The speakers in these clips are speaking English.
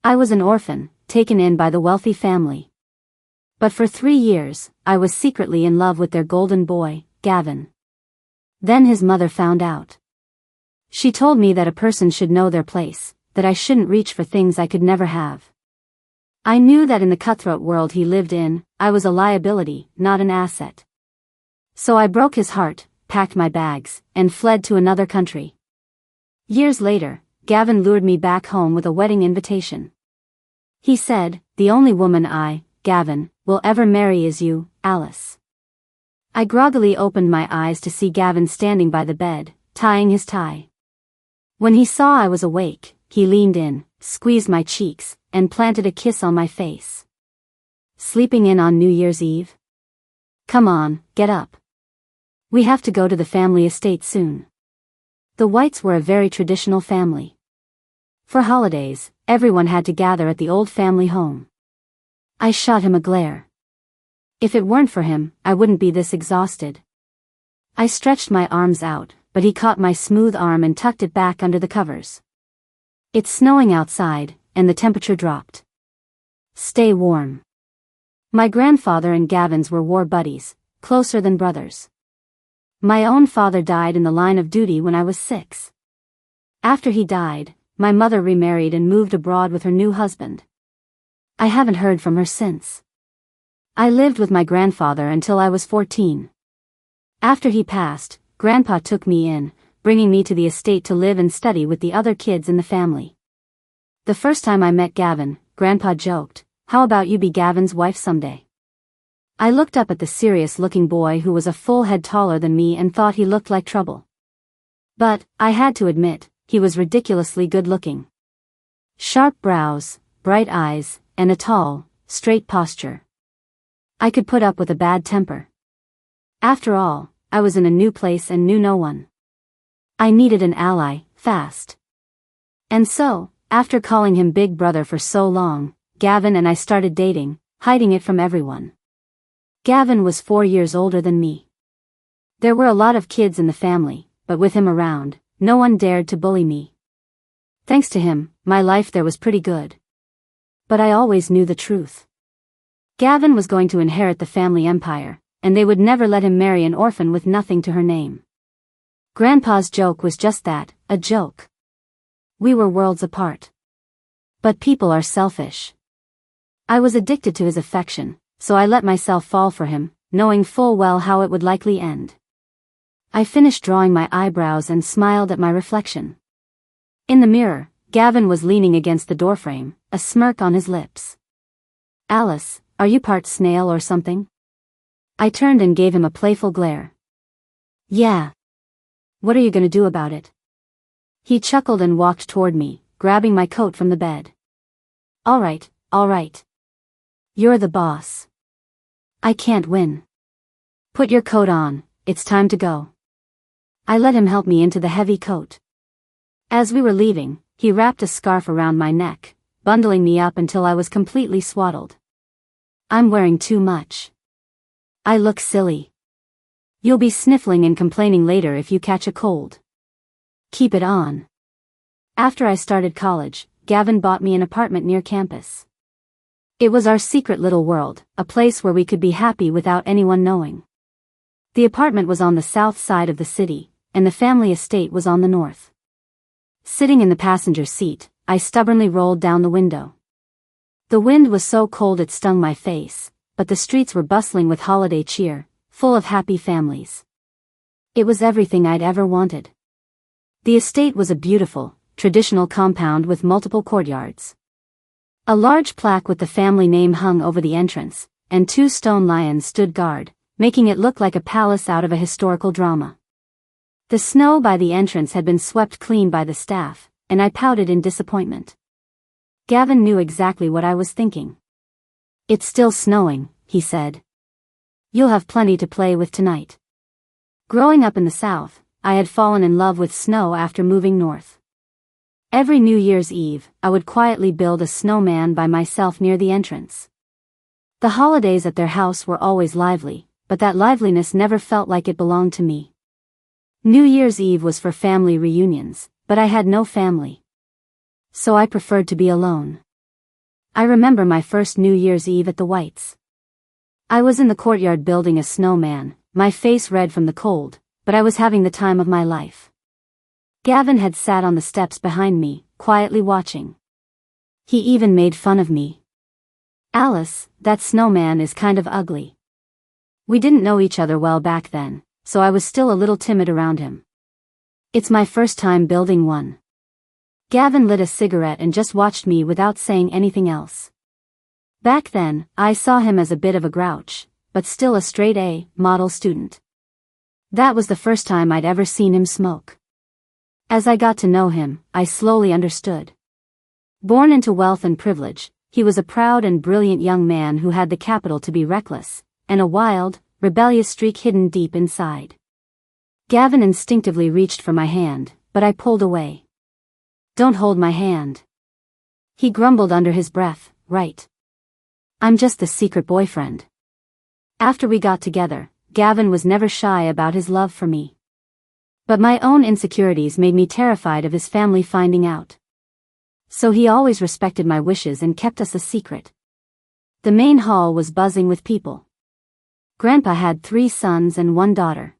I was an orphan, taken in by the wealthy family. But for 3 years, I was secretly in love with their golden boy, Gavin. Then his mother found out. She told me that a person should know their place, that I shouldn't reach for things I could never have. I knew that in the cutthroat world he lived in, I was a liability, not an asset. So I broke his heart, packed my bags, and fled to another country. Years later, Gavin lured me back home with a wedding invitation. He said, "The only woman I, Gavin, will ever marry is you, Alice." I groggily opened my eyes to see Gavin standing by the bed, tying his tie. When he saw I was awake, he leaned in, squeezed my cheeks, and planted a kiss on my face. "Sleeping in on New Year's Eve? Come on, get up. We have to go to the family estate soon." The Whites were a very traditional family. For holidays, everyone had to gather at the old family home. I shot him a glare. If it weren't for him, I wouldn't be this exhausted. I stretched my arms out, but he caught my smooth arm and tucked it back under the covers. "It's snowing outside, and the temperature dropped. Stay warm." My grandfather and Gavin's were war buddies, closer than brothers. My own father died in the line of duty when I was 6. After he died, my mother remarried and moved abroad with her new husband. I haven't heard from her since. I lived with my grandfather until I was 14. After he passed, Grandpa took me in, bringing me to the estate to live and study with the other kids in the family. The first time I met Gavin, Grandpa joked, "How about you be Gavin's wife someday?" I looked up at the serious-looking boy who was a full head taller than me and thought he looked like trouble. But, I had to admit, he was ridiculously good-looking. Sharp brows, bright eyes, and a tall, straight posture. I could put up with a bad temper. After all, I was in a new place and knew no one. I needed an ally, fast. And so, after calling him Big Brother for so long, Gavin and I started dating, hiding it from everyone. Gavin was 4 years older than me. There were a lot of kids in the family, but with him around, no one dared to bully me. Thanks to him, my life there was pretty good. But I always knew the truth. Gavin was going to inherit the family empire, and they would never let him marry an orphan with nothing to her name. Grandpa's joke was just that, a joke. We were worlds apart. But people are selfish. I was addicted to his affection, so I let myself fall for him, knowing full well how it would likely end. I finished drawing my eyebrows and smiled at my reflection. In the mirror, Gavin was leaning against the doorframe, a smirk on his lips. "Alice, are you part snail or something?" I turned and gave him a playful glare. "Yeah. What are you gonna do about it?" He chuckled and walked toward me, grabbing my coat from the bed. All right. You're the boss. I can't win. Put your coat on, it's time to go." I let him help me into the heavy coat. As we were leaving, he wrapped a scarf around my neck, bundling me up until I was completely swaddled. "I'm wearing too much. I look silly. You'll be sniffling and complaining later if you catch a cold. Keep it on." After I started college, Gavin bought me an apartment near campus. It was our secret little world, a place where we could be happy without anyone knowing. The apartment was on the south side of the city, and the family estate was on the north. Sitting in the passenger seat, I stubbornly rolled down the window. The wind was so cold it stung my face, but the streets were bustling with holiday cheer, full of happy families. It was everything I'd ever wanted. The estate was a beautiful, traditional compound with multiple courtyards. A large plaque with the family name hung over the entrance, and 2 stone lions stood guard, making it look like a palace out of a historical drama. The snow by the entrance had been swept clean by the staff, and I pouted in disappointment. Gavin knew exactly what I was thinking. "It's still snowing," he said. "You'll have plenty to play with tonight." Growing up in the South, I had fallen in love with snow after moving north. Every New Year's Eve, I would quietly build a snowman by myself near the entrance. The holidays at their house were always lively, but that liveliness never felt like it belonged to me. New Year's Eve was for family reunions, but I had no family. So I preferred to be alone. I remember my first New Year's Eve at the Whites. I was in the courtyard building a snowman, my face red from the cold, but I was having the time of my life. Gavin had sat on the steps behind me, quietly watching. He even made fun of me. "Alice, that snowman is kind of ugly." We didn't know each other well back then, so I was still a little timid around him. "It's my first time building one." Gavin lit a cigarette and just watched me without saying anything else. Back then, I saw him as a bit of a grouch, but still a straight A model student. That was the first time I'd ever seen him smoke. As I got to know him, I slowly understood. Born into wealth and privilege, he was a proud and brilliant young man who had the capital to be reckless, and a wild, rebellious streak hidden deep inside. Gavin instinctively reached for my hand, but I pulled away. "Don't hold my hand." He grumbled under his breath, "Right. I'm just the secret boyfriend." After we got together, Gavin was never shy about his love for me. But my own insecurities made me terrified of his family finding out. So he always respected my wishes and kept us a secret. The main hall was buzzing with people. Grandpa had 3 sons and 1 daughter.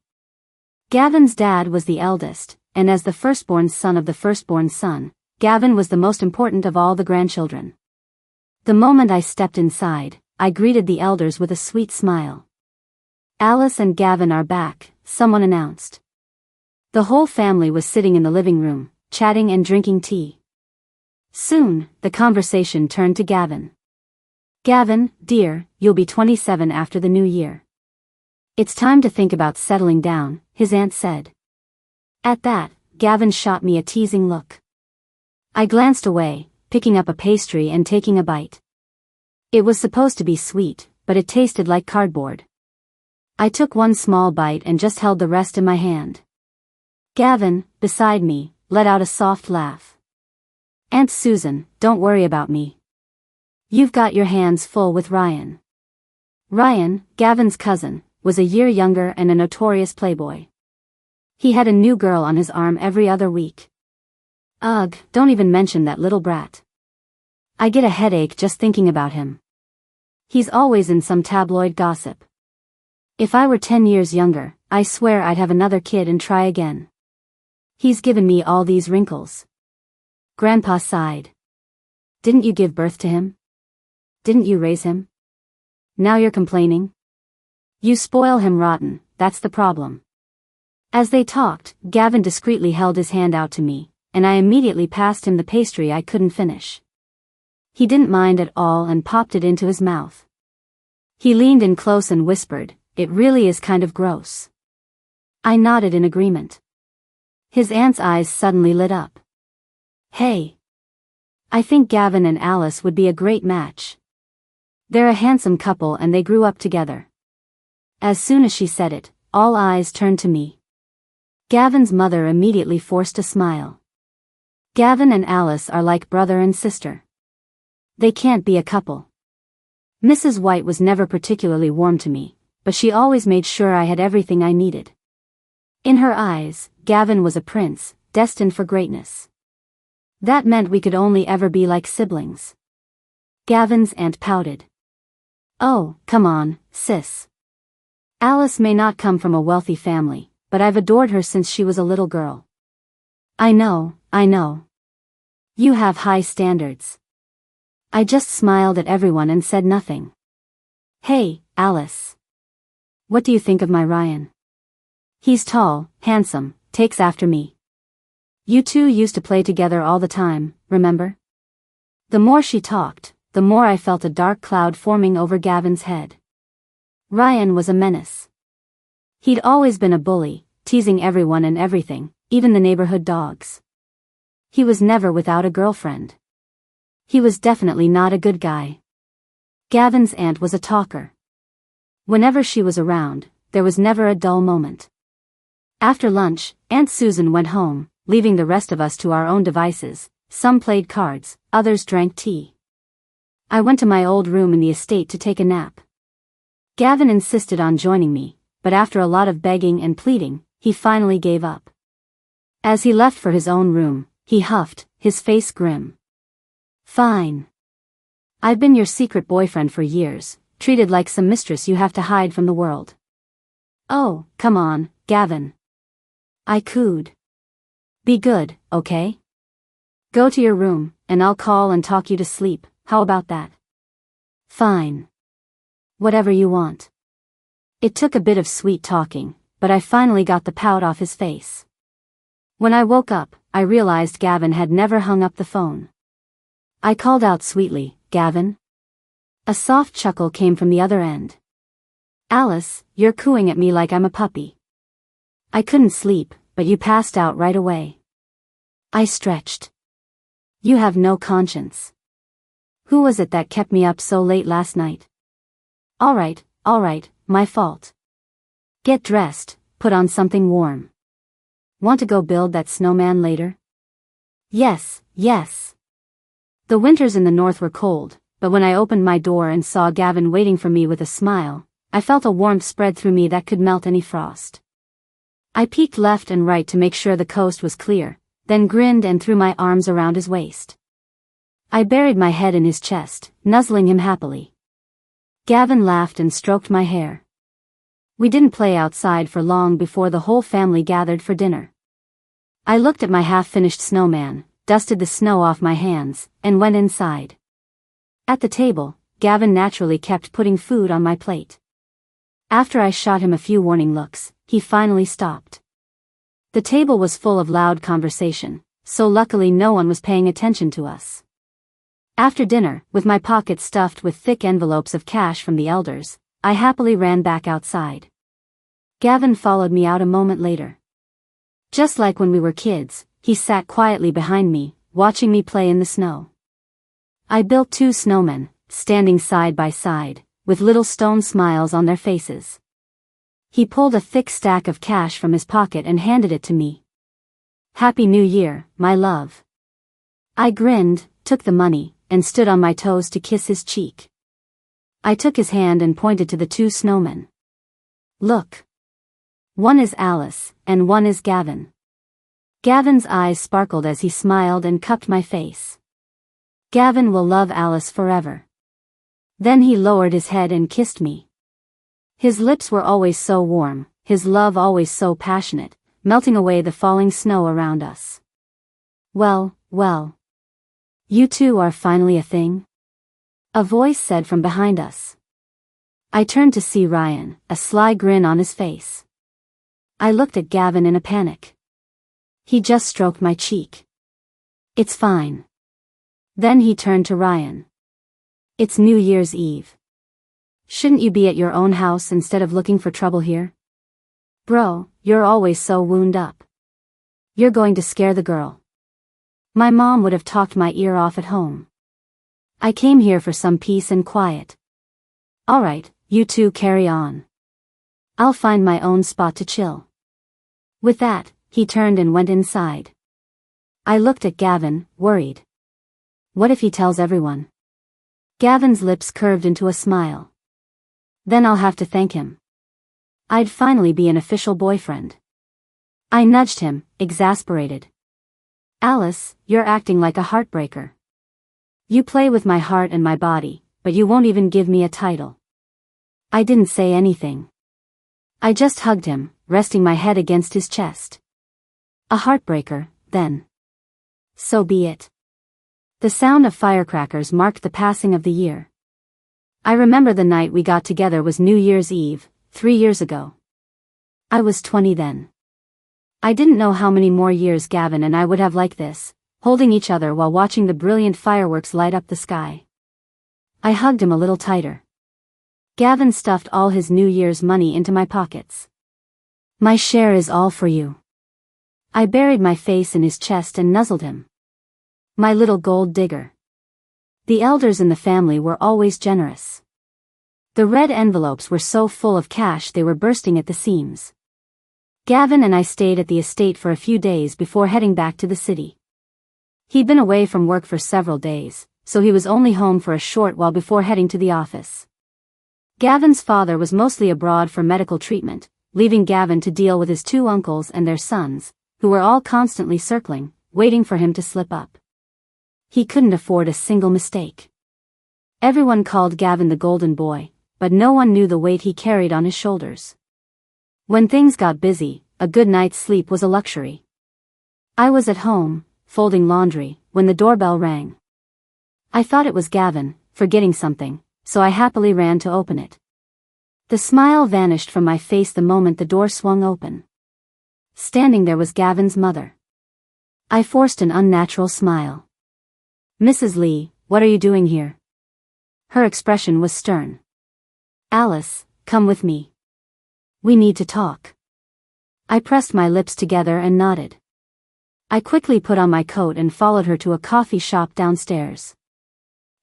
Gavin's dad was the eldest, and as the firstborn son of the firstborn son, Gavin was the most important of all the grandchildren. The moment I stepped inside, I greeted the elders with a sweet smile. "Alice and Gavin are back," someone announced. The whole family was sitting in the living room, chatting and drinking tea. Soon, the conversation turned to Gavin. "Gavin, dear, you'll be 27 after the new year. It's time to think about settling down," his aunt said. At that, Gavin shot me a teasing look. I glanced away, picking up a pastry and taking a bite. It was supposed to be sweet, but it tasted like cardboard. I took one small bite and just held the rest in my hand. Gavin, beside me, let out a soft laugh. "Aunt Susan, don't worry about me. You've got your hands full with Ryan." Ryan, Gavin's cousin, was a year younger and a notorious playboy. He had a new girl on his arm every other week. Ugh, don't even mention that little brat. I get a headache just thinking about him. He's always in some tabloid gossip. If I were 10 years younger, I swear I'd have another kid and try again. He's given me all these wrinkles. Grandpa sighed. "Didn't you give birth to him? Didn't you raise him? Now you're complaining? You spoil him rotten, that's the problem." As they talked, Gavin discreetly held his hand out to me, and I immediately passed him the pastry I couldn't finish. He didn't mind at all and popped it into his mouth. He leaned in close and whispered, "It really is kind of gross." I nodded in agreement. His aunt's eyes suddenly lit up. "Hey. I think Gavin and Alice would be a great match. They're a handsome couple and they grew up together." As soon as she said it, all eyes turned to me. Gavin's mother immediately forced a smile. "Gavin and Alice are like brother and sister. They can't be a couple." Mrs. White was never particularly warm to me, but she always made sure I had everything I needed. In her eyes, Gavin was a prince, destined for greatness. That meant we could only ever be like siblings. Gavin's aunt pouted. "Oh, come on, sis. Alice may not come from a wealthy family, but I've adored her since she was a little girl." I know. You have high standards." I just smiled at everyone and said nothing. "Hey, Alice. What do you think of my Ryan? He's tall, handsome, takes after me. You two used to play together all the time, remember?" The more she talked, the more I felt a dark cloud forming over Gavin's head. Ryan was a menace. He'd always been a bully, teasing everyone and everything, even the neighborhood dogs. He was never without a girlfriend. He was definitely not a good guy. Gavin's aunt was a talker. Whenever she was around, there was never a dull moment. After lunch, Aunt Susan went home, leaving the rest of us to our own devices. Some played cards, others drank tea. I went to my old room in the estate to take a nap. Gavin insisted on joining me, but after a lot of begging and pleading, he finally gave up. As he left for his own room, he huffed, his face grim. "Fine. I've been your secret boyfriend for years, treated like some mistress you have to hide from the world. Oh, come on, Gavin. I cooed. Be good, okay? Go to your room, and I'll call and talk you to sleep, how about that? Fine. Whatever you want. It took a bit of sweet talking, but I finally got the pout off his face. When I woke up, I realized Gavin had never hung up the phone. I called out sweetly, Gavin? A soft chuckle came from the other end. Alice, you're cooing at me like I'm a puppy. I couldn't sleep, but you passed out right away. I stretched. You have no conscience. Who was it that kept me up so late last night? All right, my fault. Get dressed, put on something warm. Want to go build that snowman later? Yes. The winters in the north were cold, but when I opened my door and saw Gavin waiting for me with a smile, I felt a warmth spread through me that could melt any frost. I peeked left and right to make sure the coast was clear, then grinned and threw my arms around his waist. I buried my head in his chest, nuzzling him happily. Gavin laughed and stroked my hair. We didn't play outside for long before the whole family gathered for dinner. I looked at my half-finished snowman, dusted the snow off my hands, and went inside. At the table, Gavin naturally kept putting food on my plate. After I shot him a few warning looks, he finally stopped. The table was full of loud conversation, so luckily no one was paying attention to us. After dinner, with my pockets stuffed with thick envelopes of cash from the elders, I happily ran back outside. Gavin followed me out a moment later. Just like when we were kids, he sat quietly behind me, watching me play in the snow. I built 2 snowmen, standing side by side, with little stone smiles on their faces. He pulled a thick stack of cash from his pocket and handed it to me. Happy New Year, my love. I grinned, took the money, and stood on my toes to kiss his cheek. I took his hand and pointed to the 2 snowmen. Look. One is Alice, and one is Gavin. Gavin's eyes sparkled as he smiled and cupped my face. Gavin will love Alice forever. Then he lowered his head and kissed me. His lips were always so warm, his love always so passionate, melting away the falling snow around us. Well. You two are finally a thing? A voice said from behind us. I turned to see Ryan, a sly grin on his face. I looked at Gavin in a panic. He just stroked my cheek. It's fine. Then he turned to Ryan. It's New Year's Eve. Shouldn't you be at your own house instead of looking for trouble here? Bro, you're always so wound up. You're going to scare the girl. My mom would have talked my ear off at home. I came here for some peace and quiet. Alright, you two carry on. I'll find my own spot to chill. With that, he turned and went inside. I looked at Gavin, worried. What if he tells everyone? Gavin's lips curved into a smile. Then I'll have to thank him. I'd finally be an official boyfriend. I nudged him, exasperated. Alice, you're acting like a heartbreaker. You play with my heart and my body, but you won't even give me a title. I didn't say anything. I just hugged him, resting my head against his chest. A heartbreaker, then. So be it. The sound of firecrackers marked the passing of the year. I remember the night we got together was New Year's Eve, 3 years ago. I was 20 then. I didn't know how many more years Gavin and I would have like this, holding each other while watching the brilliant fireworks light up the sky. I hugged him a little tighter. Gavin stuffed all his New Year's money into my pockets. My share is all for you. I buried my face in his chest and nuzzled him. My little gold digger. The elders in the family were always generous. The red envelopes were so full of cash they were bursting at the seams. Gavin and I stayed at the estate for a few days before heading back to the city. He'd been away from work for several days, so he was only home for a short while before heading to the office. Gavin's father was mostly abroad for medical treatment, leaving Gavin to deal with his 2 uncles and their sons, who were all constantly circling, waiting for him to slip up. He couldn't afford a single mistake. Everyone called Gavin the golden boy, but no one knew the weight he carried on his shoulders. When things got busy, a good night's sleep was a luxury. I was at home, folding laundry, when the doorbell rang. I thought it was Gavin, forgetting something, so I happily ran to open it. The smile vanished from my face the moment the door swung open. Standing there was Gavin's mother. I forced an unnatural smile. "Mrs. Lee, what are you doing here?" Her expression was stern. "Alice, come with me. We need to talk." I pressed my lips together and nodded. I quickly put on my coat and followed her to a coffee shop downstairs.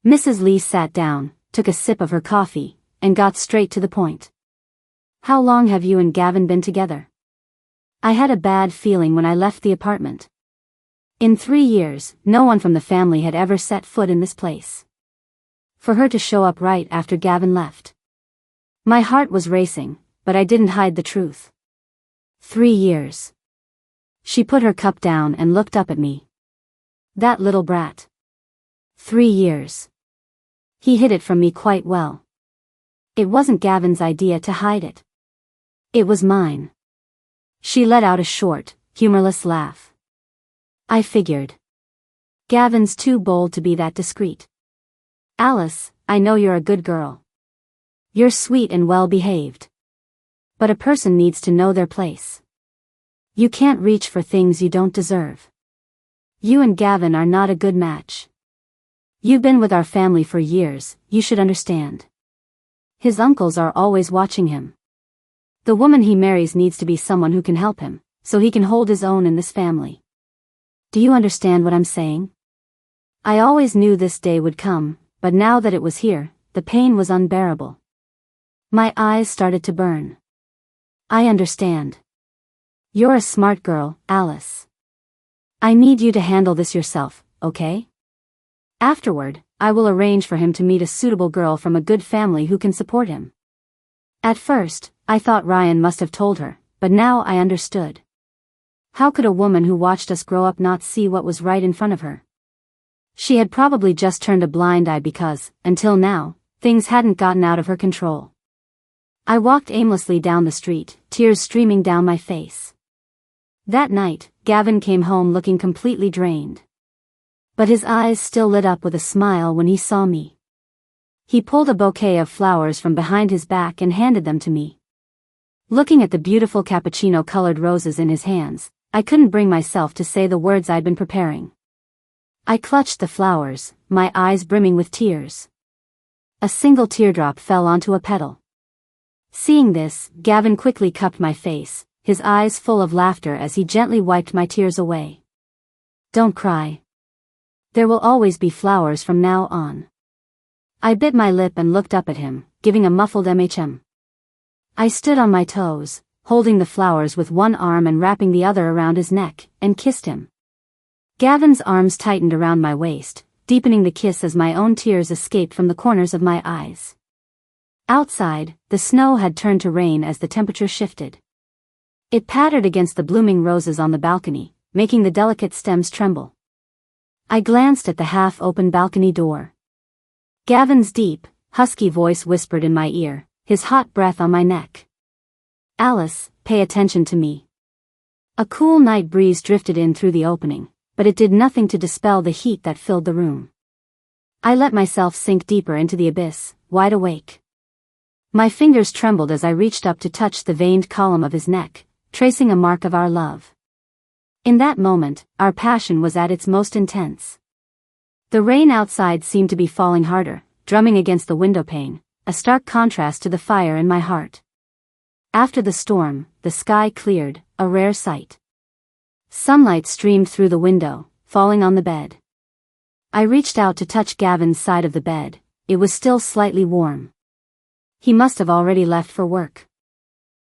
Mrs. Lee sat down, took a sip of her coffee, and got straight to the point. "How long have you and Gavin been together?" I had a bad feeling when I left the apartment. In 3 years, no one from the family had ever set foot in this place. For her to show up right after Gavin left. My heart was racing, but I didn't hide the truth. 3 years. She put her cup down and looked up at me. That little brat. 3 years. He hid it from me quite well. It wasn't Gavin's idea to hide it. It was mine. She let out a short, humorless laugh. I figured. Gavin's too bold to be that discreet. "Alice, I know you're a good girl. You're sweet and well-behaved. But a person needs to know their place. You can't reach for things you don't deserve. You and Gavin are not a good match. You've been with our family for years, you should understand. His uncles are always watching him. The woman he marries needs to be someone who can help him, so he can hold his own in this family. Do you understand what I'm saying?" I always knew this day would come, but now that it was here, the pain was unbearable. My eyes started to burn. "I understand. You're a smart girl, Alice. I need you to handle this yourself, okay? Afterward, I will arrange for him to meet a suitable girl from a good family who can support him." At first, I thought Ryan must have told her, but now I understood. How could a woman who watched us grow up not see what was right in front of her? She had probably just turned a blind eye because, until now, things hadn't gotten out of her control. I walked aimlessly down the street, tears streaming down my face. That night, Gavin came home looking completely drained. But his eyes still lit up with a smile when he saw me. He pulled a bouquet of flowers from behind his back and handed them to me. Looking at the beautiful cappuccino-colored roses in his hands, I couldn't bring myself to say the words I'd been preparing. I clutched the flowers, my eyes brimming with tears. A single teardrop fell onto a petal. Seeing this, Gavin quickly cupped my face, his eyes full of laughter as he gently wiped my tears away. "Don't cry. There will always be flowers from now on." I bit my lip and looked up at him, giving a muffled "MHM." I stood on my toes, holding the flowers with one arm and wrapping the other around his neck, and kissed him. Gavin's arms tightened around my waist, deepening the kiss as my own tears escaped from the corners of my eyes. Outside, the snow had turned to rain as the temperature shifted. It pattered against the blooming roses on the balcony, making the delicate stems tremble. I glanced at the half-open balcony door. Gavin's deep, husky voice whispered in my ear, his hot breath on my neck. "Alice, pay attention to me." A cool night breeze drifted in through the opening, but it did nothing to dispel the heat that filled the room. I let myself sink deeper into the abyss, wide awake. My fingers trembled as I reached up to touch the veined column of his neck, tracing a mark of our love. In that moment, our passion was at its most intense. The rain outside seemed to be falling harder, drumming against the windowpane, a stark contrast to the fire in my heart. After the storm, the sky cleared, a rare sight. Sunlight streamed through the window, falling on the bed. I reached out to touch Gavin's side of the bed. It was still slightly warm. He must have already left for work.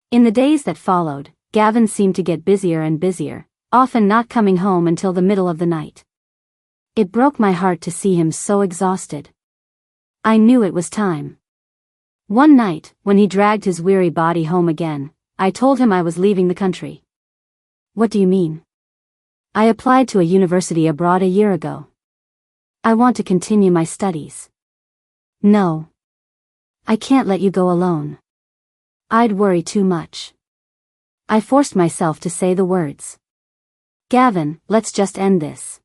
In the days that followed, Gavin seemed to get busier and busier, often not coming home until the middle of the night. It broke my heart to see him so exhausted. I knew it was time. One night, when he dragged his weary body home again, I told him I was leaving the country. "What do you mean?" "I applied to a university abroad a year ago. I want to continue my studies." No. I can't let you go alone. I'd worry too much. I forced myself to say the words. Gavin, let's just end this.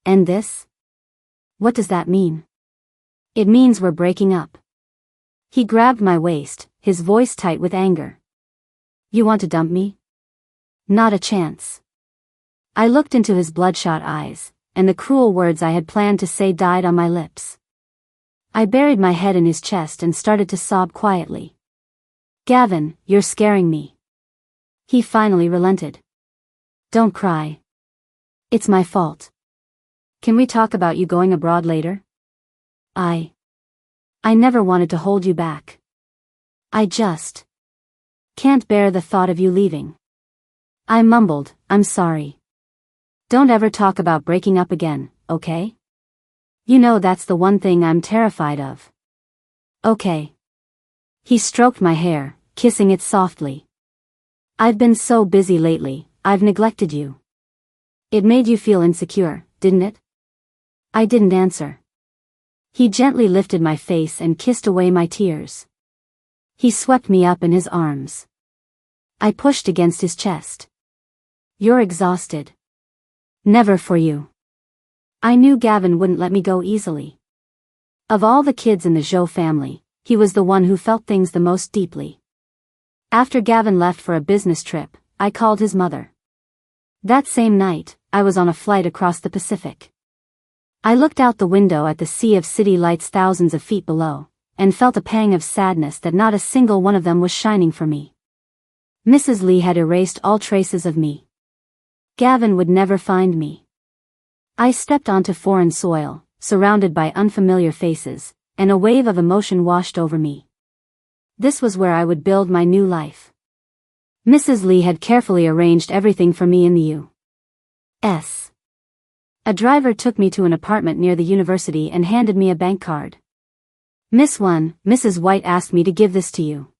End this? What does that mean? It means we're breaking up. He grabbed my waist, his voice tight with anger. You want to dump me? Not a chance. I looked into his bloodshot eyes, and the cruel words I had planned to say died on my lips. I buried my head in his chest and started to sob quietly. Gavin, you're scaring me. He finally relented. Don't cry. It's my fault. Can we talk about you going abroad later? I never wanted to hold you back. I just can't bear the thought of you leaving. I mumbled, I'm sorry. Don't ever talk about breaking up again, okay? You know that's the one thing I'm terrified of. Okay. He stroked my hair, kissing it softly. I've been so busy lately, I've neglected you. It made you feel insecure, didn't it? I didn't answer. He gently lifted my face and kissed away my tears. He swept me up in his arms. I pushed against his chest. You're exhausted. Never for you. I knew Gavin wouldn't let me go easily. Of all the kids in the Zhou family, he was the one who felt things the most deeply. After Gavin left for a business trip, I called his mother. That same night, I was on a flight across the Pacific. I looked out the window at the sea of city lights thousands of feet below, and felt a pang of sadness that not a single one of them was shining for me. Mrs. Lee had erased all traces of me. Gavin would never find me. I stepped onto foreign soil, surrounded by unfamiliar faces, and a wave of emotion washed over me. This was where I would build my new life. Mrs. Lee had carefully arranged everything for me in the U.S. A driver took me to an apartment near the university and handed me a bank card. Mrs. White asked me to give this to you.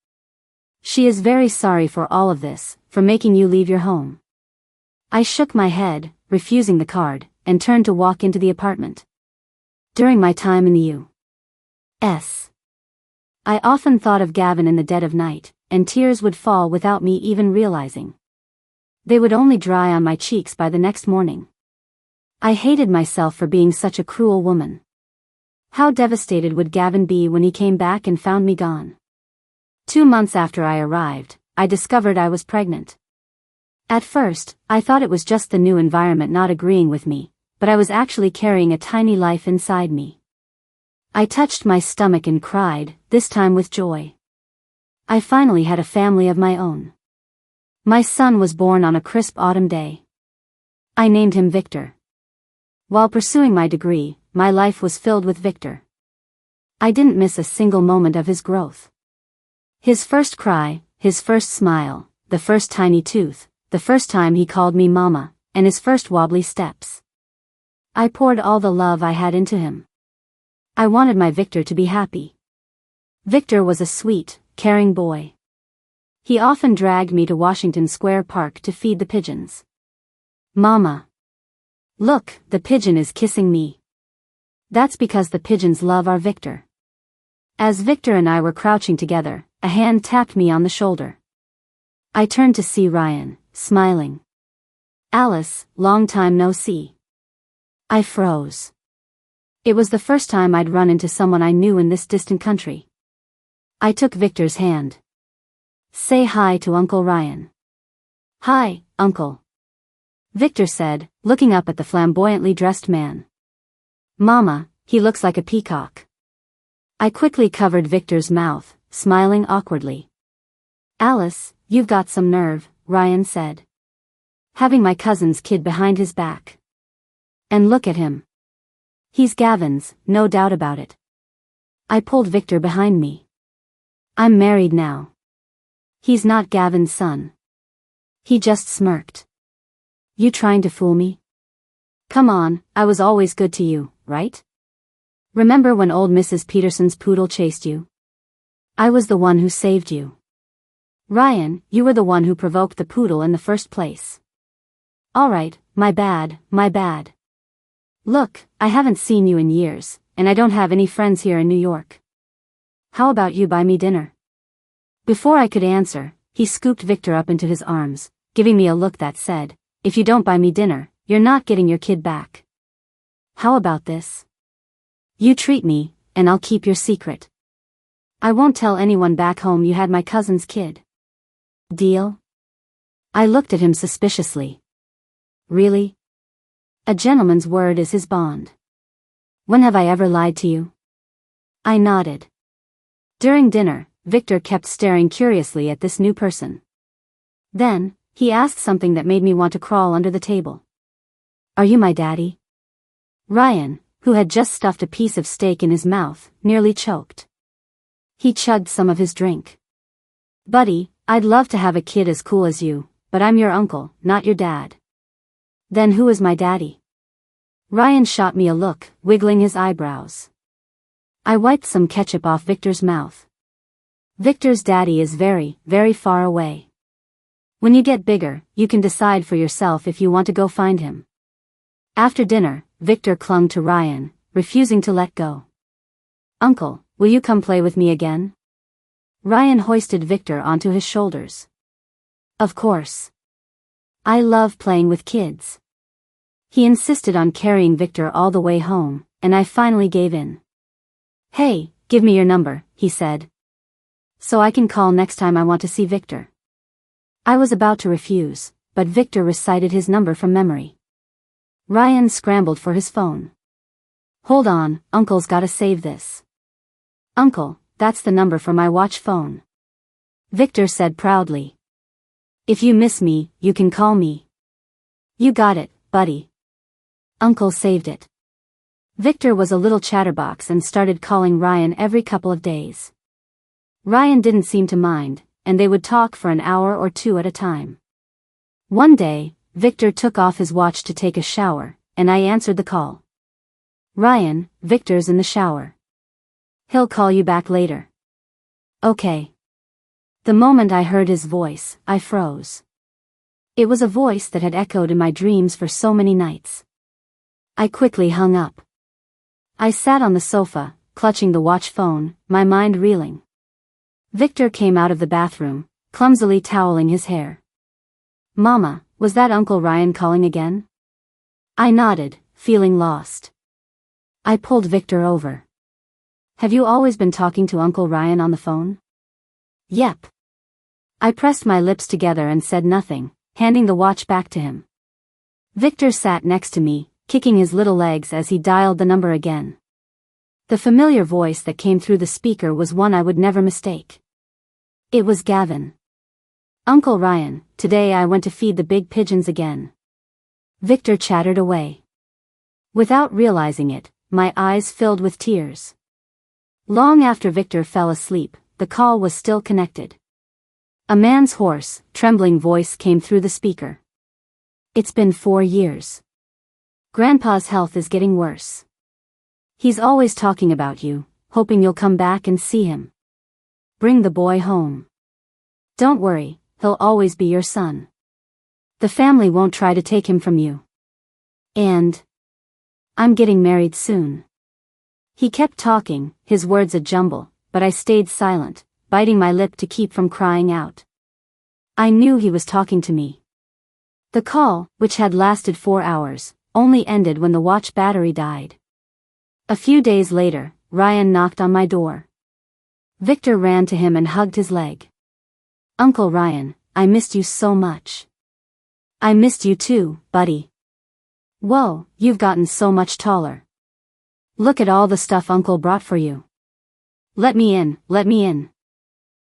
She is very sorry for all of this, for making you leave your home. I shook my head, refusing the card, and turned to walk into the apartment. During my time in the U.S., I often thought of Gavin in the dead of night, and tears would fall without me even realizing. They would only dry on my cheeks by the next morning. I hated myself for being such a cruel woman. How devastated would Gavin be when he came back and found me gone? 2 months after I arrived, I discovered I was pregnant. At first, I thought it was just the new environment not agreeing with me, but I was actually carrying a tiny life inside me. I touched my stomach and cried, this time with joy. I finally had a family of my own. My son was born on a crisp autumn day. I named him Victor. While pursuing my degree, my life was filled with Victor. I didn't miss a single moment of his growth. His first cry, his first smile, the first tiny tooth, the first time he called me mama, and his first wobbly steps. I poured all the love I had into him. I wanted my Victor to be happy. Victor was a sweet, caring boy. He often dragged me to Washington Square Park to feed the pigeons. Mama. Look, the pigeon is kissing me. That's because the pigeons love our Victor. As Victor and I were crouching together, a hand tapped me on the shoulder. I turned to see Ryan, smiling. Alice, long time no see. I froze. It was the first time I'd run into someone I knew in this distant country. I took Victor's hand. Say hi to Uncle Ryan. Hi, Uncle. Victor said, looking up at the flamboyantly dressed man. Mama, he looks like a peacock. I quickly covered Victor's mouth, smiling awkwardly. Alice, you've got some nerve, Ryan said. Having my cousin's kid behind his back. And look at him. He's Gavin's, no doubt about it. I pulled Victor behind me. I'm married now. He's not Gavin's son. He just smirked. You trying to fool me? Come on, I was always good to you, right? Remember when old Mrs. Peterson's poodle chased you? I was the one who saved you. Ryan, you were the one who provoked the poodle in the first place. All right, my bad, my bad. Look, I haven't seen you in years, and I don't have any friends here in New York. How about you buy me dinner? Before I could answer, he scooped Victor up into his arms, giving me a look that said, if you don't buy me dinner, you're not getting your kid back. How about this? You treat me, and I'll keep your secret. I won't tell anyone back home you had my cousin's kid. Deal? I looked at him suspiciously. Really? A gentleman's word is his bond. When have I ever lied to you? I nodded. During dinner, Victor kept staring curiously at this new person. Then, he asked something that made me want to crawl under the table. Are you my daddy? Ryan, who had just stuffed a piece of steak in his mouth, nearly choked. He chugged some of his drink. Buddy, I'd love to have a kid as cool as you, but I'm your uncle, not your dad. Then who is my daddy? Ryan shot me a look, wiggling his eyebrows. I wiped some ketchup off Victor's mouth. Victor's daddy is very, very far away. When you get bigger, you can decide for yourself if you want to go find him. After dinner, Victor clung to Ryan, refusing to let go. Uncle, will you come play with me again? Ryan hoisted Victor onto his shoulders. Of course. I love playing with kids. He insisted on carrying Victor all the way home, and I finally gave in. Hey, give me your number, he said. So I can call next time I want to see Victor. I was about to refuse, but Victor recited his number from memory. Ryan scrambled for his phone. Hold on, Uncle's gotta save this. Uncle, that's the number for my watch phone. Victor said proudly. If you miss me, you can call me. You got it, buddy. Uncle saved it. Victor was a little chatterbox and started calling Ryan every couple of days. Ryan didn't seem to mind, and they would talk for an hour or two at a time. One day, Victor took off his watch to take a shower, and I answered the call. Ryan, Victor's in the shower. He'll call you back later. Okay. The moment I heard his voice, I froze. It was a voice that had echoed in my dreams for so many nights. I quickly hung up. I sat on the sofa, clutching the watch phone, my mind reeling. Victor came out of the bathroom, clumsily toweling his hair. Mama, was that Uncle Ryan calling again? I nodded, feeling lost. I pulled Victor over. Have you always been talking to Uncle Ryan on the phone? Yep. I pressed my lips together and said nothing, handing the watch back to him. Victor sat next to me, kicking his little legs as he dialed the number again. The familiar voice that came through the speaker was one I would never mistake. It was Gavin. Uncle Ryan, today I went to feed the big pigeons again. Victor chattered away. Without realizing it, my eyes filled with tears. Long after Victor fell asleep, the call was still connected. A man's hoarse, trembling voice came through the speaker. It's been 4 years. Grandpa's health is getting worse. He's always talking about you, hoping you'll come back and see him. Bring the boy home. Don't worry, he'll always be your son. The family won't try to take him from you. And I'm getting married soon. He kept talking, his words a jumble, but I stayed silent, biting my lip to keep from crying out. I knew he was talking to me. The call, which had lasted 4 hours, only ended when the watch battery died. A few days later, Ryan knocked on my door. Victor ran to him and hugged his leg. Uncle Ryan, I missed you so much. I missed you too, buddy. Whoa, you've gotten so much taller. Look at all the stuff Uncle brought for you. Let me in, let me in.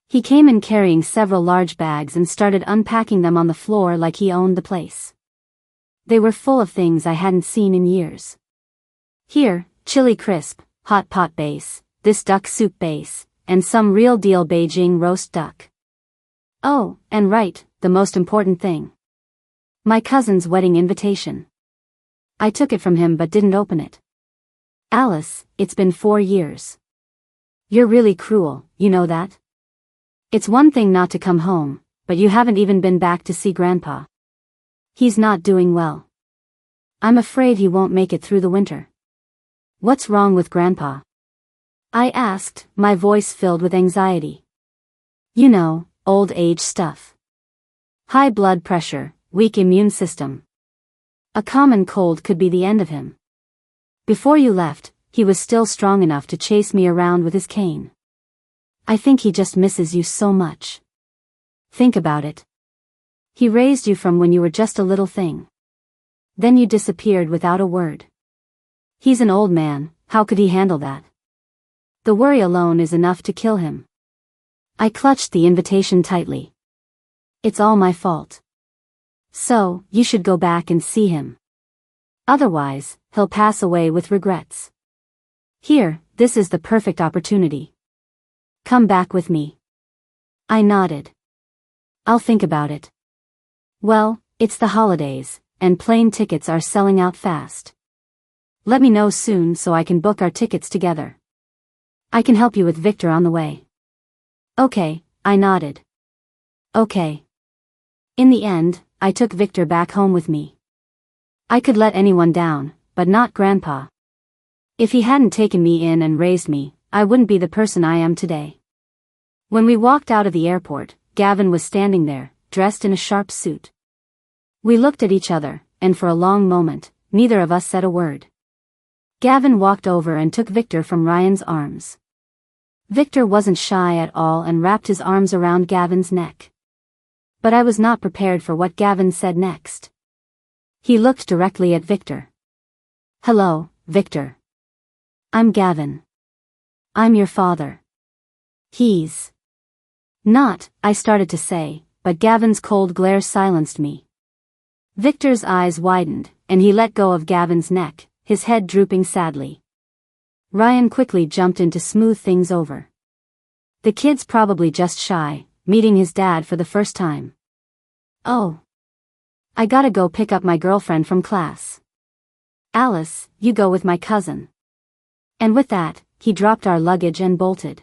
He came in carrying several large bags and started unpacking them on the floor like he owned the place. They were full of things I hadn't seen in years. Here, chili crisp, hot pot base, this duck soup base, and some real deal Beijing roast duck. Oh, and right, the most important thing. My cousin's wedding invitation. I took it from him but didn't open it. Alice, it's been 4 years. You're really cruel, you know that? It's one thing not to come home, but you haven't even been back to see Grandpa. He's not doing well. I'm afraid he won't make it through the winter. What's wrong with Grandpa? I asked, my voice filled with anxiety. You know, old age stuff. High blood pressure, weak immune system. A common cold could be the end of him. Before you left, he was still strong enough to chase me around with his cane. I think he just misses you so much. Think about it. He raised you from when you were just a little thing. Then you disappeared without a word. He's an old man, how could he handle that? The worry alone is enough to kill him. I clutched the invitation tightly. It's all my fault. So, you should go back and see him. Otherwise, he'll pass away with regrets. Here, this is the perfect opportunity. Come back with me. I nodded. I'll think about it. Well, it's the holidays, and plane tickets are selling out fast. Let me know soon so I can book our tickets together. I can help you with Victor on the way. Okay, I nodded. Okay. In the end, I took Victor back home with me. I could let anyone down, but not Grandpa. If he hadn't taken me in and raised me, I wouldn't be the person I am today. When we walked out of the airport, Gavin was standing there, dressed in a sharp suit. We looked at each other, and for a long moment, neither of us said a word. Gavin walked over and took Victor from Ryan's arms. Victor wasn't shy at all and wrapped his arms around Gavin's neck. But I was not prepared for what Gavin said next. He looked directly at Victor. Hello, Victor. I'm Gavin. I'm your father. He's not, I started to say, but Gavin's cold glare silenced me. Victor's eyes widened, and he let go of Gavin's neck, his head drooping sadly. Ryan quickly jumped in to smooth things over. The kid's probably just shy, meeting his dad for the first time. Oh. I gotta go pick up my girlfriend from class. Alice, you go with my cousin. And with that, he dropped our luggage and bolted.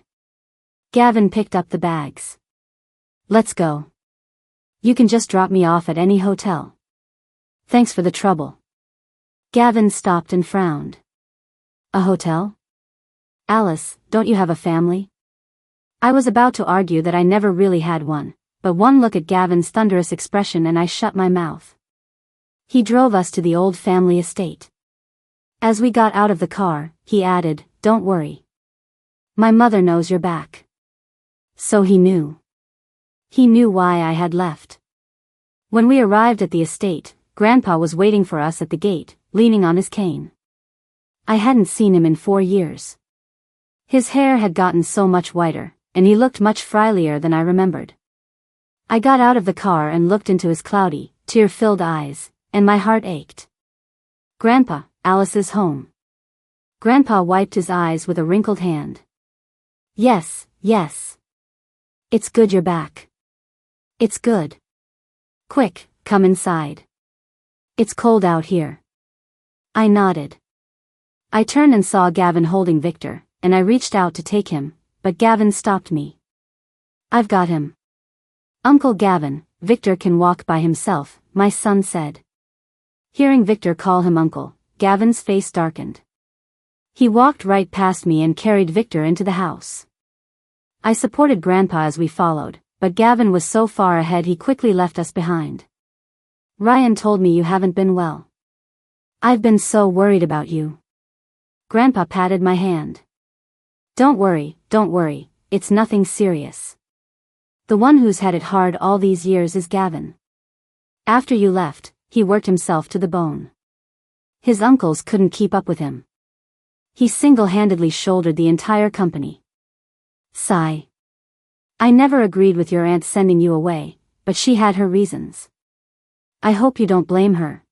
Gavin picked up the bags. Let's go. You can just drop me off at any hotel. Thanks for the trouble. Gavin stopped and frowned. A hotel? Alice, don't you have a family? I was about to argue that I never really had one, but one look at Gavin's thunderous expression and I shut my mouth. He drove us to the old family estate. As we got out of the car, he added, "Don't worry. My mother knows you're back." So he knew. He knew why I had left. When we arrived at the estate, Grandpa was waiting for us at the gate, leaning on his cane. I hadn't seen him in 4 years. His hair had gotten so much whiter, and he looked much friendlier than I remembered. I got out of the car and looked into his cloudy, tear-filled eyes, and my heart ached. Grandpa, Alice's home. Grandpa wiped his eyes with a wrinkled hand. Yes, yes. It's good you're back. It's good. Quick, come inside. It's cold out here. I nodded. I turned and saw Gavin holding Victor, and I reached out to take him, but Gavin stopped me. I've got him. Uncle Gavin, Victor can walk by himself, my son said. Hearing Victor call him uncle, Gavin's face darkened. He walked right past me and carried Victor into the house. I supported Grandpa as we followed, but Gavin was so far ahead he quickly left us behind. Ryan told me you haven't been well. I've been so worried about you. Grandpa patted my hand. Don't worry, it's nothing serious. The one who's had it hard all these years is Gavin. After you left, he worked himself to the bone. His uncles couldn't keep up with him. He single-handedly shouldered the entire company. Sigh. I never agreed with your aunt sending you away, but she had her reasons. I hope you don't blame her.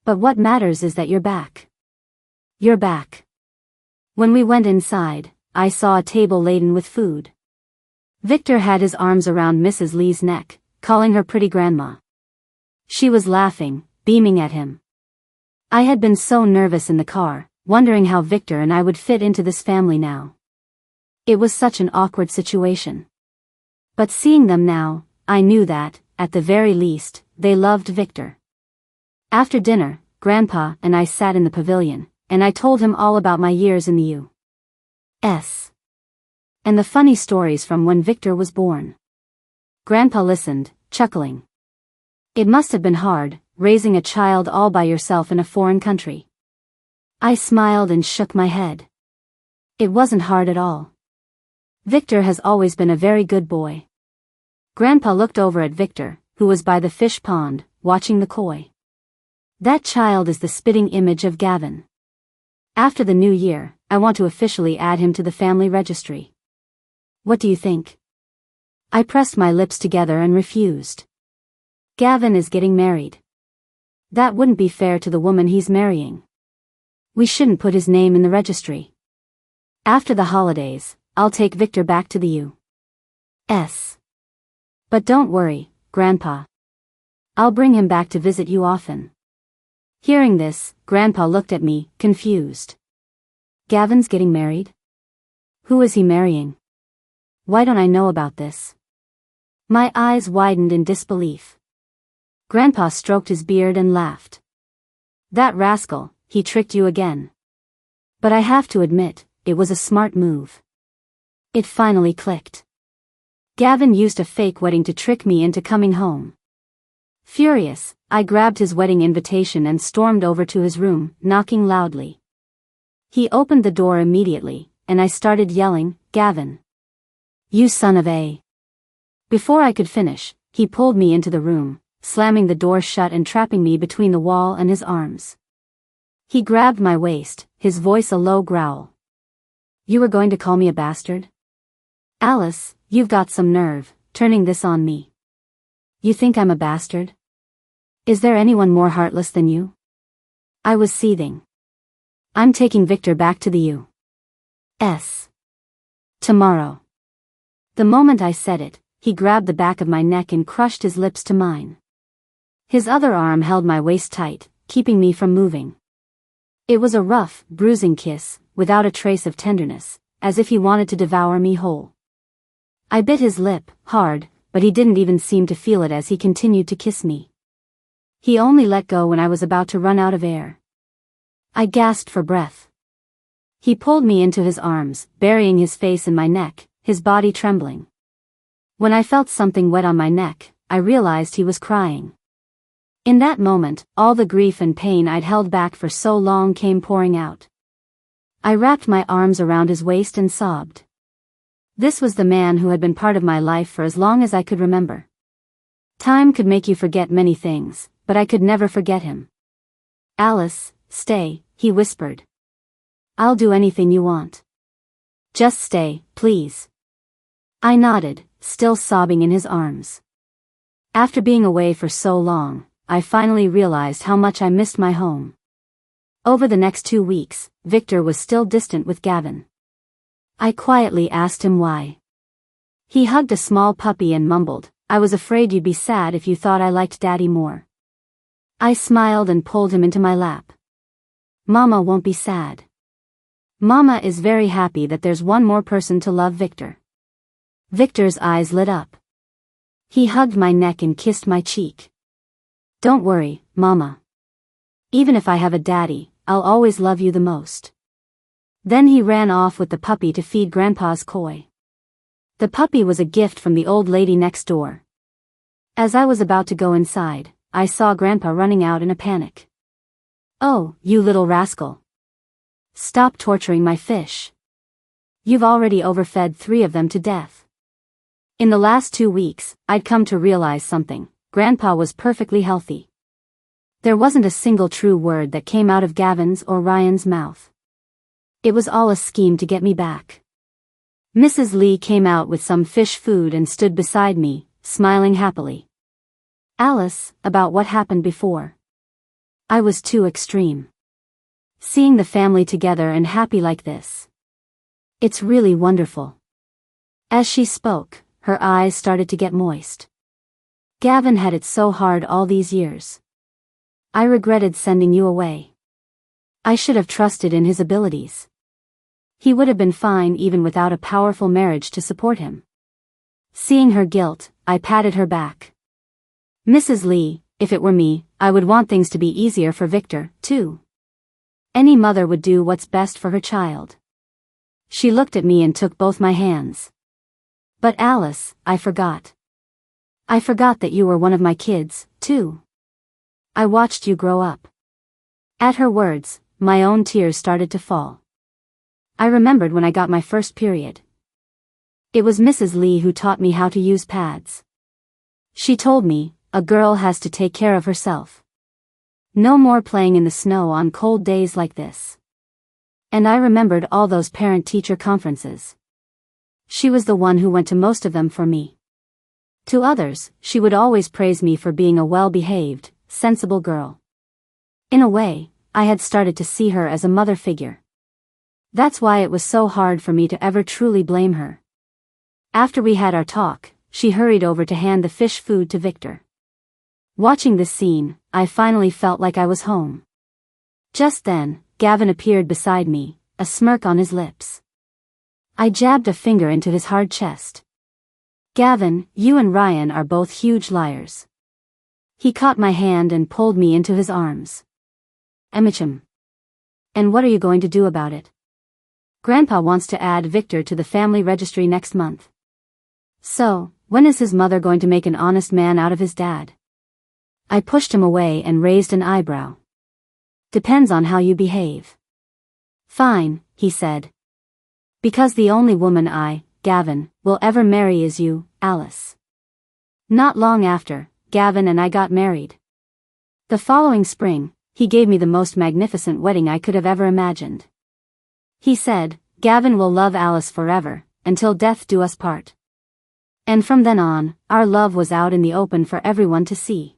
But what matters is that you're back. You're back. When we went inside, I saw a table laden with food. Victor had his arms around Mrs. Lee's neck, calling her pretty grandma. She was laughing, beaming at him. I had been so nervous in the car, wondering how Victor and I would fit into this family now. It was such an awkward situation. But seeing them now, I knew that, at the very least, they loved Victor. After dinner, Grandpa and I sat in the pavilion, and I told him all about my years in the U.S. and the funny stories from when Victor was born. Grandpa listened, chuckling. It must have been hard, raising a child all by yourself in a foreign country. I smiled and shook my head. It wasn't hard at all. Victor has always been a very good boy. Grandpa looked over at Victor, who was by the fish pond, watching the koi. That child is the spitting image of Gavin. After the new year, I want to officially add him to the family registry. What do you think? I pressed my lips together and refused. Gavin is getting married. That wouldn't be fair to the woman he's marrying. We shouldn't put his name in the registry. After the holidays, I'll take Victor back to the U.S. But don't worry, Grandpa. I'll bring him back to visit you often. Hearing this, Grandpa looked at me, confused. Gavin's getting married? Who is he marrying? Why don't I know about this? My eyes widened in disbelief. Grandpa stroked his beard and laughed. That rascal, he tricked you again. But I have to admit, it was a smart move. It finally clicked. Gavin used a fake wedding to trick me into coming home. Furious, I grabbed his wedding invitation and stormed over to his room, knocking loudly. He opened the door immediately, and I started yelling, "Gavin! You son of a..." Before I could finish, he pulled me into the room, slamming the door shut and trapping me between the wall and his arms. He grabbed my waist, his voice a low growl. "You were going to call me a bastard? Alice, you've got some nerve, turning this on me. You think I'm a bastard? Is there anyone more heartless than you?" I was seething. "I'm taking Victor back to the U.S. tomorrow." The moment I said it, he grabbed the back of my neck and crushed his lips to mine. His other arm held my waist tight, keeping me from moving. It was a rough, bruising kiss, without a trace of tenderness, as if he wanted to devour me whole. I bit his lip, hard, but he didn't even seem to feel it as he continued to kiss me. He only let go when I was about to run out of air. I gasped for breath. He pulled me into his arms, burying his face in my neck, his body trembling. When I felt something wet on my neck, I realized he was crying. In that moment, all the grief and pain I'd held back for so long came pouring out. I wrapped my arms around his waist and sobbed. This was the man who had been part of my life for as long as I could remember. Time could make you forget many things, but I could never forget him. "Alice, stay," he whispered. "I'll do anything you want. Just stay, please." I nodded, still sobbing in his arms. After being away for so long, I finally realized how much I missed my home. Over the next 2 weeks, Victor was still distant with Gavin. I quietly asked him why. He hugged a small puppy and mumbled, "I was afraid you'd be sad if you thought I liked Daddy more." I smiled and pulled him into my lap. "Mama won't be sad. Mama is very happy that there's one more person to love Victor." Victor's eyes lit up. He hugged my neck and kissed my cheek. "Don't worry, Mama. Even if I have a daddy, I'll always love you the most." Then he ran off with the puppy to feed Grandpa's koi. The puppy was a gift from the old lady next door. As I was about to go inside, I saw Grandpa running out in a panic. "Oh, you little rascal. Stop torturing my fish. You've already overfed 3 of them to death." In the last 2 weeks, I'd come to realize something. Grandpa was perfectly healthy. There wasn't a single true word that came out of Gavin's or Ryan's mouth. It was all a scheme to get me back. Mrs. Lee came out with some fish food and stood beside me, smiling happily. "Alice, about what happened before. I was too extreme. Seeing the family together and happy like this. It's really wonderful." As she spoke, her eyes started to get moist. "Gavin had it so hard all these years. I regretted sending you away. I should have trusted in his abilities. He would have been fine even without a powerful marriage to support him." Seeing her guilt, I patted her back. "Mrs. Lee, if it were me, I would want things to be easier for Victor, too. Any mother would do what's best for her child. She looked at me and took both my hands. But Alice, I forgot. I forgot that you were one of my kids, too. I watched you grow up. At her words, my own tears started to fall. I remembered when I got my first period. It was Mrs. Lee who taught me how to use pads. She told me, a girl has to take care of herself. No more playing in the snow on cold days like this. And I remembered all those parent-teacher conferences. She was the one who went to most of them for me. To others, she would always praise me for being a well-behaved, sensible girl. In a way, I had started to see her as a mother figure. That's why it was so hard for me to ever truly blame her. After we had our talk, she hurried over to hand the fish food to Victor. Watching this scene, I finally felt like I was home. Just then, Gavin appeared beside me, a smirk on his lips. I jabbed a finger into his hard chest. Gavin, you and Ryan are both huge liars. He caught my hand and pulled me into his arms. Emicham. And what are you going to do about it? Grandpa wants to add Victor to the family registry next month. So, when is his mother going to make an honest man out of his dad? I pushed him away and raised an eyebrow. Depends on how you behave. Fine, he said. Because the only woman I, Gavin, will ever marry is you, Alice. Not long after, Gavin and I got married. The following spring, he gave me the most magnificent wedding I could have ever imagined. He said, Gavin will love Alice forever, until death do us part. And from then on, our love was out in the open for everyone to see.